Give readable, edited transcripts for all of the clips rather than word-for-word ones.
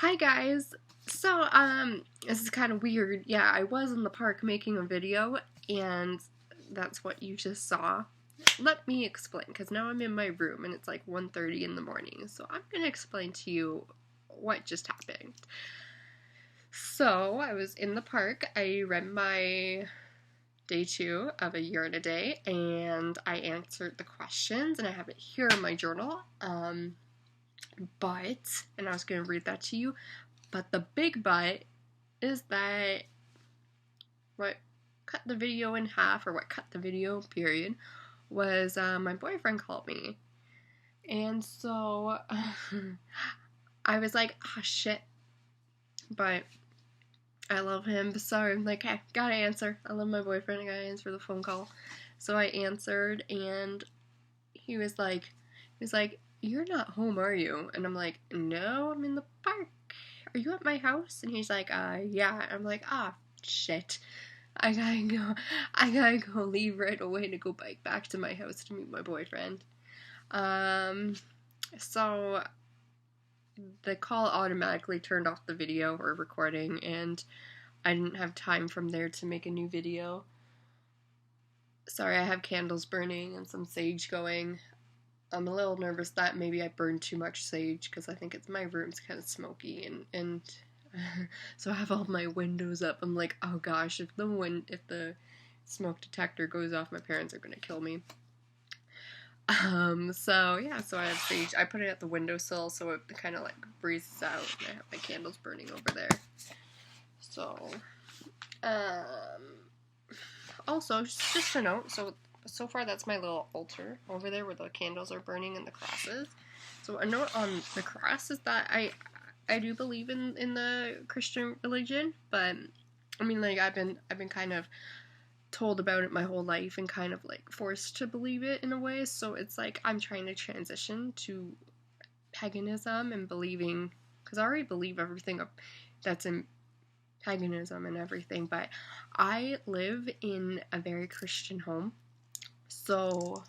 Hi guys. This is kind of weird. Yeah, I was in the park making a video, and that's what you just saw. Let me explain, because now I'm in my room and it's like 1:30 in the morning. So I'm gonna explain to you what just happened. So I was in the park. I read my day 2 of A Year and a Day, and I answered the questions, and I have it here in my journal. And I was gonna read that to you. But the big but is that what cut the video in half, or what cut the video, period, was my boyfriend called me. And so I was like, ah, shit. But I love him, so I'm like, hey, gotta answer. I love my boyfriend, I gotta answer the phone call. So I answered, and he was like, you're not home, are you? And I'm like, no, I'm in the park. Are you at my house? And he's like, yeah. I'm like, ah, shit. I gotta go leave right away to go bike back to my house to meet my boyfriend. So the call automatically turned off the video or recording, and I didn't have time from there to make a new video. Sorry, I have candles burning and some sage going. I'm a little nervous that maybe I burned too much sage, because I think my room's kind of smoky, and so I have all my windows up. I'm like, oh gosh, if the smoke detector goes off, my parents are gonna kill me. So I have sage. I put it at the windowsill so it kind of like breezes out, and I have my candles burning over there. So, also, just a note, so far that's my little altar over there where the candles are burning in the crosses. So a note on the cross is that I do believe in the Christian religion, but I mean, like, I've been kind of told about it my whole life and kind of like forced to believe it in a way. So it's like I'm trying to transition to paganism and believing, because I already believe everything that's in paganism and everything, but I live in a very Christian home. So,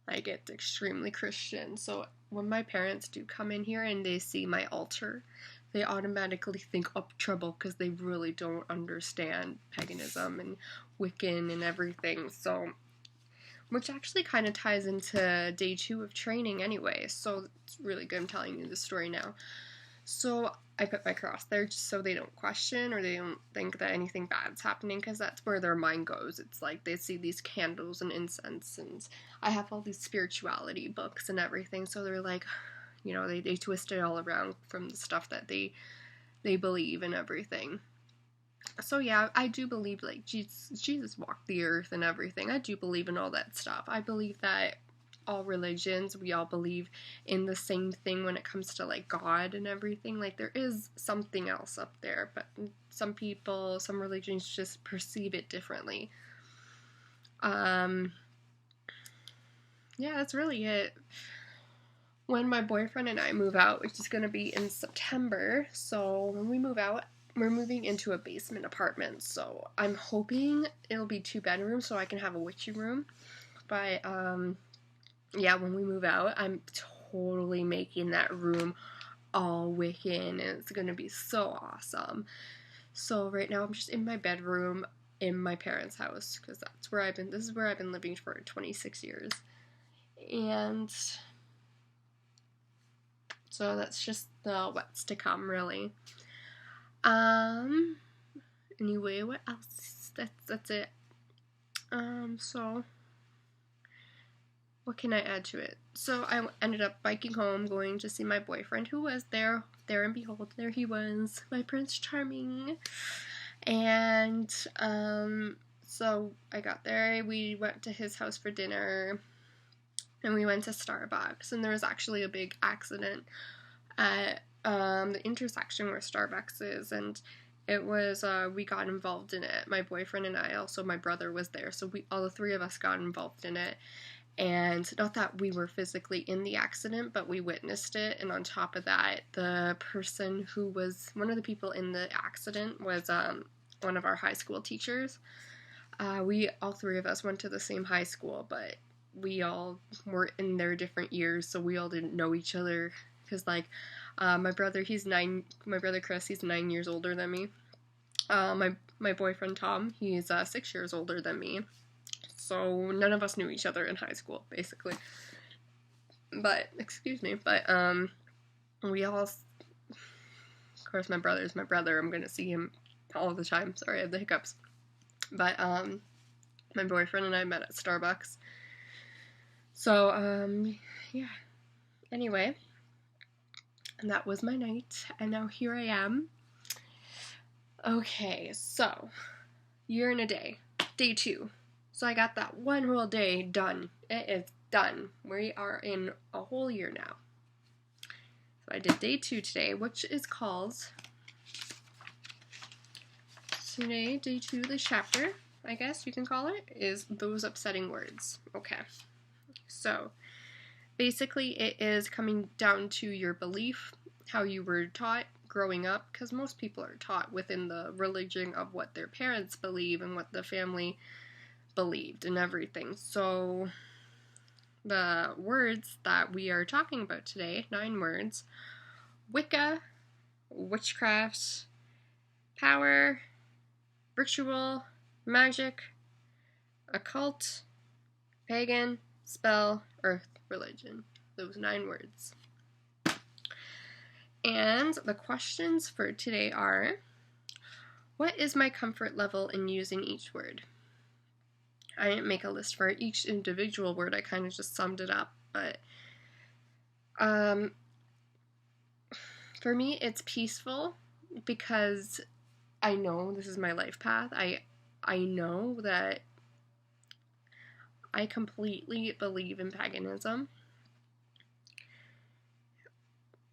like, it's extremely Christian. So, when my parents do come in here and they see my altar, they automatically think, oh, trouble, because they really don't understand paganism and Wiccan and everything. So, which actually kind of ties into day 2 of training anyway. So, it's really good I'm telling you this story now. So I put my cross there just so they don't question or they don't think that anything bad's happening, because that's where their mind goes. It's like they see these candles and incense, and I have all these spirituality books and everything, so they're like, they twist it all around from the stuff that they believe and everything. So yeah, I do believe, like, Jesus walked the earth and everything. I do believe in all that stuff. I believe that all religions, we all believe in the same thing when it comes to, like, God and everything. Like, there is something else up there, but some religions just perceive it differently. Yeah, that's really it. When my boyfriend and I move out, which is going to be in September, so when we move out, we're moving into a basement apartment, so I'm hoping it'll be 2 bedrooms so I can have a witchy room. But yeah, when we move out, I'm totally making that room all Wiccan, and it's gonna be so awesome. So right now I'm just in my bedroom in my parents' house, because this is where I've been living for 26 years. And so that's just the what's to come, really. Anyway, what else? That's it. So what can I add to it? So I ended up biking home, going to see my boyfriend, who was there. There and behold, there he was, my Prince Charming. And so I got there. We went to his house for dinner, and we went to Starbucks. And there was actually a big accident at the intersection where Starbucks is, and it was we got involved in it. My boyfriend and I, also my brother was there, so all the 3 of us got involved in it. And not that we were physically in the accident, but we witnessed it. And on top of that, the person who was one of the people in the accident was one of our high school teachers. All 3 of us went to the same high school, but we all were in their different years, so we all didn't know each other. Because, like, My brother, my brother Chris, he's 9 years older than me. My boyfriend Tom, he's 6 years older than me. So none of us knew each other in high school, basically. But, excuse me, but, we all, of course, my brother's my brother. I'm gonna see him all the time. Sorry, I have the hiccups. But, my boyfriend and I met at Starbucks. So, yeah. Anyway, and that was my night, and now here I am. Okay, so, year and a day. Day 2. So I got that one whole day done. It is done. We are in a whole year now. So I did day 2 today, which is called, today, day 2, the chapter, I guess you can call it, is Those Upsetting Words. Okay. So, basically it is coming down to your belief, how you were taught growing up, because most people are taught within the religion of what their parents believe and what the family believed and everything. So the words that we are talking about today, 9 words: Wicca, witchcraft, power, ritual, magic, occult, pagan, spell, earth, religion. Those 9 words. And the questions for today are, what is my comfort level in using each word? I didn't make a list for each individual word, I kind of just summed it up, but for me it's peaceful, because I know this is my life path. I know that I completely believe in paganism,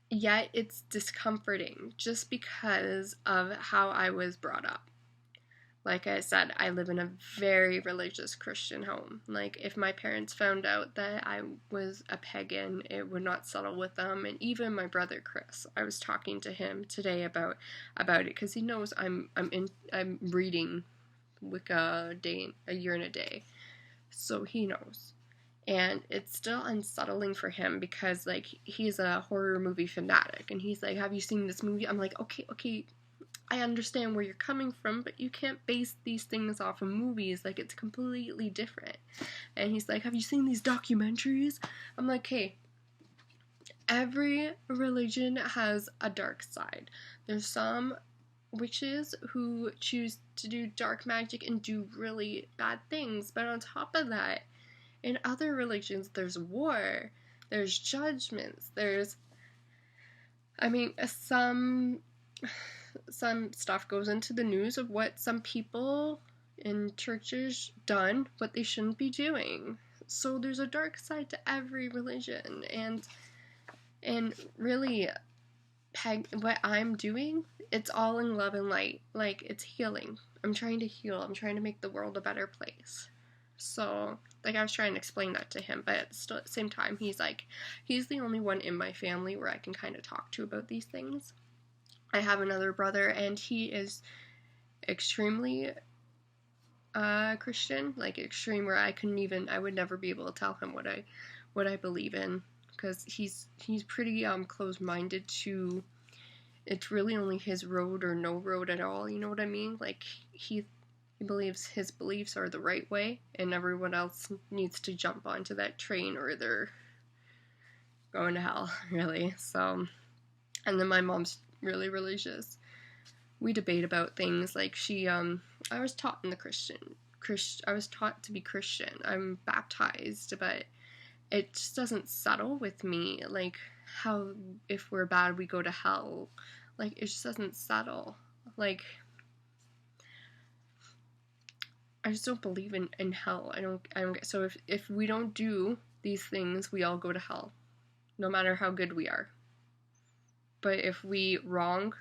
yet it's discomforting just because of how I was brought up. Like I said, I live in a very religious Christian home. Like, if my parents found out that I was a pagan, it would not settle with them. And even my brother Chris, I was talking to him today about it, because he knows I'm reading Wicca a year and a day, so he knows. And it's still unsettling for him, because like, he's a horror movie fanatic, and he's like, have you seen this movie? I'm like, okay, I understand where you're coming from, but you can't base these things off of movies. Like, it's completely different. And he's like, have you seen these documentaries? I'm like, hey, every religion has a dark side. There's some witches who choose to do dark magic and do really bad things, but on top of that, in other religions, there's war, there's judgments, some stuff goes into the news of what some people in churches done, what they shouldn't be doing. So there's a dark side to every religion, and really, what I'm doing, it's all in love and light. Like, it's healing. I'm trying to heal. I'm trying to make the world a better place. So, like, I was trying to explain that to him, but at the same time, he's the only one in my family where I can kind of talk to about these things. I have another brother, and he is extremely Christian, like extreme, where I would never be able to tell him what I believe in, because he's pretty closed-minded to, it's really only his road or no road at all, you know what I mean? Like, he believes his beliefs are the right way, and everyone else needs to jump onto that train or they're going to hell, really. So, and then my mom's really religious. We debate about things, like I was taught in I was taught to be Christian. I'm baptized, but it just doesn't settle with me, like, how if we're bad we go to hell. Like, it just doesn't settle. Like, I just don't believe in hell. I don't. So if we don't do these things, we all go to hell, no matter how good we are. But if we wrong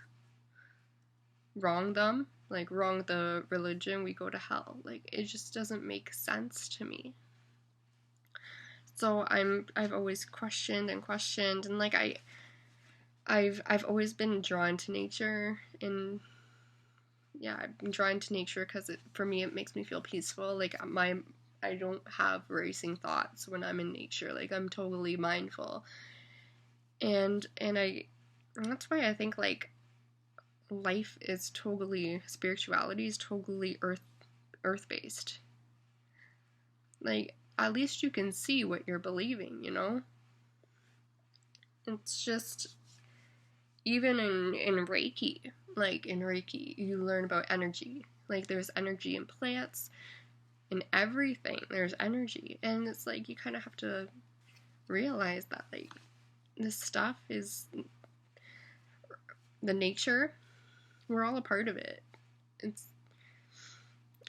them, like wrong the religion, we go to hell. Like, it just doesn't make sense to me. So I've always questioned, and like I've always been drawn to nature, and yeah, I've been drawn to nature because for me it makes me feel peaceful. Like, I don't have racing thoughts when I'm in nature. Like, I'm totally mindful, and And that's why I think, like, life is totally, spirituality is totally earth-based. Like, at least you can see what you're believing, you know? It's just, even in Reiki, like, in Reiki, you learn about energy. Like, there's energy in plants, in everything, there's energy. And it's like, you kind of have to realize that, like, this stuff is the nature. We're all a part of it. It's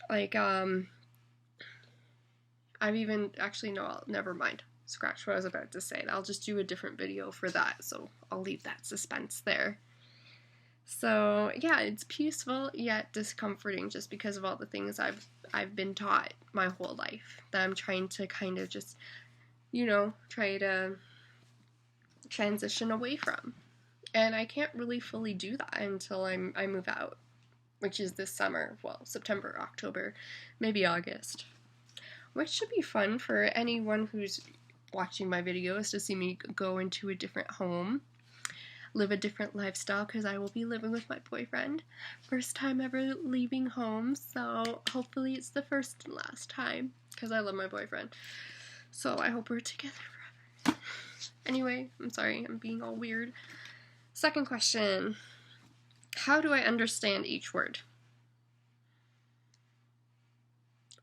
like, I've even, actually, no, never mind. Scratch what I was about to say. I'll just do a different video for that, so I'll leave that suspense there. So, yeah, it's peaceful yet discomforting just because of all the things I've been taught my whole life that I'm trying to kind of just, you know, try to transition away from. And I can't really fully do that until I move out, which is this summer. Well, September, October, maybe August. Which should be fun for anyone who's watching my videos to see me go into a different home, live a different lifestyle, because I will be living with my boyfriend. First time ever leaving home, so hopefully it's the first and last time, because I love my boyfriend. So I hope we're together forever. Anyway, I'm sorry, I'm being all weird. Second question. How do I understand each word?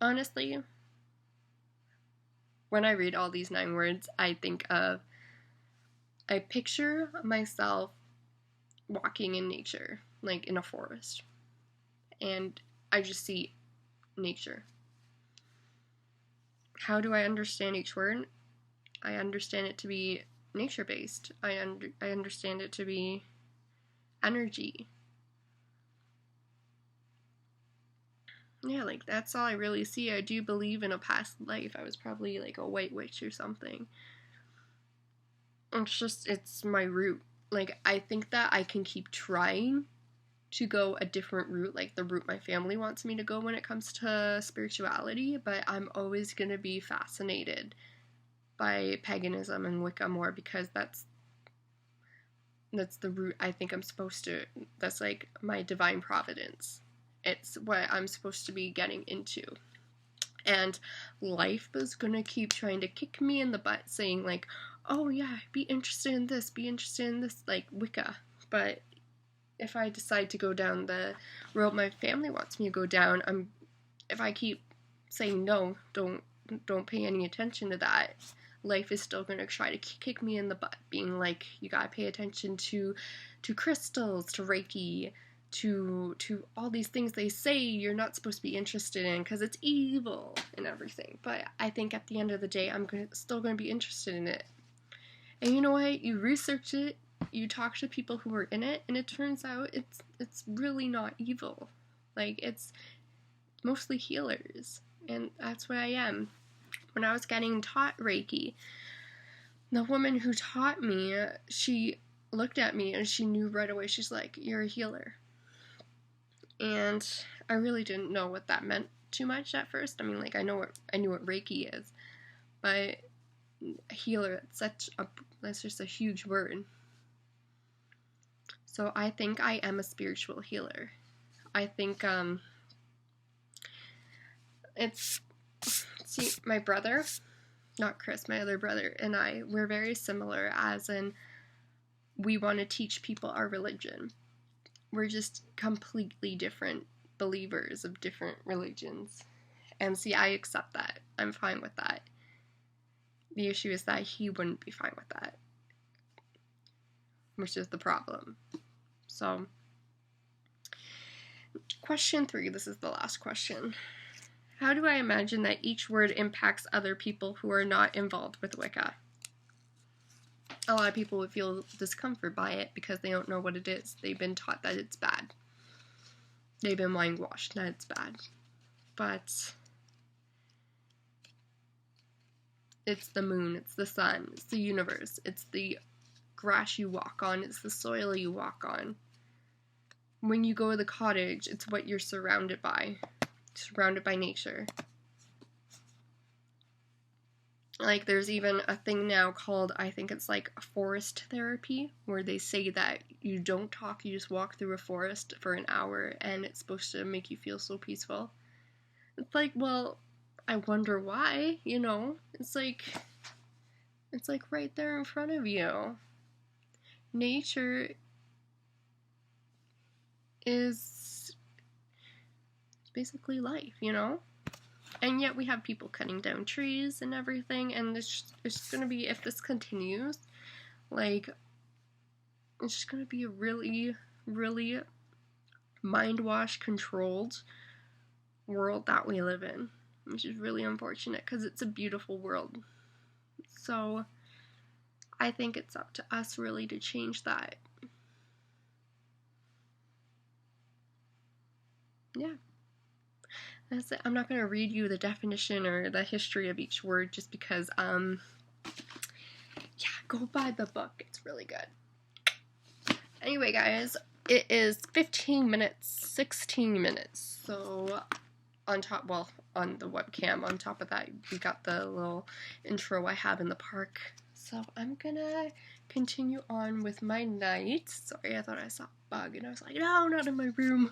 Honestly, when I read all these 9 words, I picture myself walking in nature, like in a forest, and I just see nature. How do I understand each word? I understand it to be nature-based. I understand it to be energy. Yeah, like, that's all I really see. I do believe in a past life. I was probably, like, a white witch or something. It's my route. Like, I think that I can keep trying to go a different route, like the route my family wants me to go when it comes to spirituality, but I'm always going to be fascinated by paganism and Wicca more, because that's the route I think I'm supposed to, that's like my divine providence. It's what I'm supposed to be getting into. And life is gonna keep trying to kick me in the butt, saying like, oh yeah, be interested in this, like Wicca. But if I decide to go down the road my family wants me to go down, if I keep saying no, don't pay any attention to that, life is still going to try to kick me in the butt, being like, you gotta pay attention to crystals, to Reiki, to all these things they say you're not supposed to be interested in because it's evil and everything. But I think at the end of the day, I'm still going to be interested in it. And you know what? You research it, you talk to people who are in it, and it turns out it's really not evil. Like, it's mostly healers, and that's what I am. When I was getting taught Reiki, the woman who taught me, she looked at me and she knew right away. She's like, you're a healer. And I really didn't know what that meant too much at first. I mean, like, I knew what Reiki is, but healer, that's just a huge word. So I think I am a spiritual healer. I think see, my brother, not Chris, my other brother, and we're very similar, as in we want to teach people our religion. We're just completely different believers of different religions. And see, I accept that. I'm fine with that. The issue is that he wouldn't be fine with that, which is the problem. So, question 3, this is the last question. How do I imagine that each word impacts other people who are not involved with Wicca? A lot of people would feel discomfort by it because they don't know what it is. They've been taught that it's bad. They've been mind-washed that it's bad. But it's the moon, it's the sun, it's the universe, it's the grass you walk on, it's the soil you walk on. When you go to the cottage, it's what you're surrounded by nature. Like, there's even a thing now called, I think it's like forest therapy, where they say that you don't talk, you just walk through a forest for an hour, and it's supposed to make you feel so peaceful. It's like, well, I wonder why, you know? It's like right there in front of you. Nature is basically life, you know? And yet we have people cutting down trees and everything, and it's gonna be, if this continues, like, it's just gonna be a really, really mind wash controlled world that we live in, which is really unfortunate because it's a beautiful world. So I think it's up to us really to change that. Yeah. That's it. I'm not going to read you the definition or the history of each word just because, yeah, go buy the book. It's really good. Anyway, guys, it is 15 minutes, 16 minutes. So, on the webcam, on top of that, we got the little intro I have in the park. So, I'm gonna continue on with my night. Sorry, I thought I saw a bug, and I was like, no, not in my room.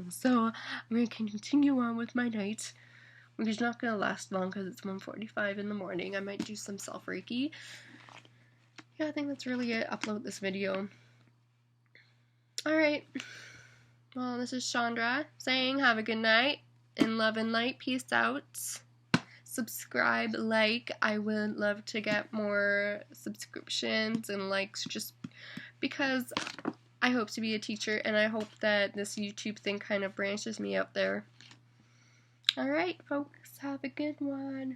So, I'm gonna continue on with my night, which is not gonna last long because it's 1:45 in the morning. I might do some self-reiki. Yeah, I think that's really it. Upload this video. Alright. Well, this is Chandra saying have a good night. In love and light. Peace out. Subscribe, like. I would love to get more subscriptions and likes just because I hope to be a teacher, and I hope that this YouTube thing kind of branches me out there. Alright, folks, have a good one.